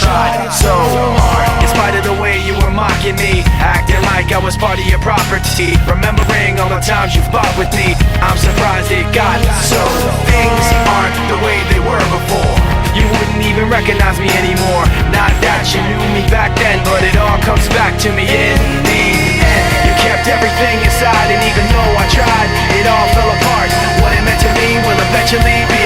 tried so hard, in spite of the way you were mocking me, acting like I was part of your property, remembering all the times you fought with me. I'm surprised it got so. Things aren't the way they were before. You wouldn't even recognize me anymore. Not that you knew me back then, but it all comes back to me in the end. You kept everything inside, and even though I tried, it all fell apart. What it meant to me will eventually be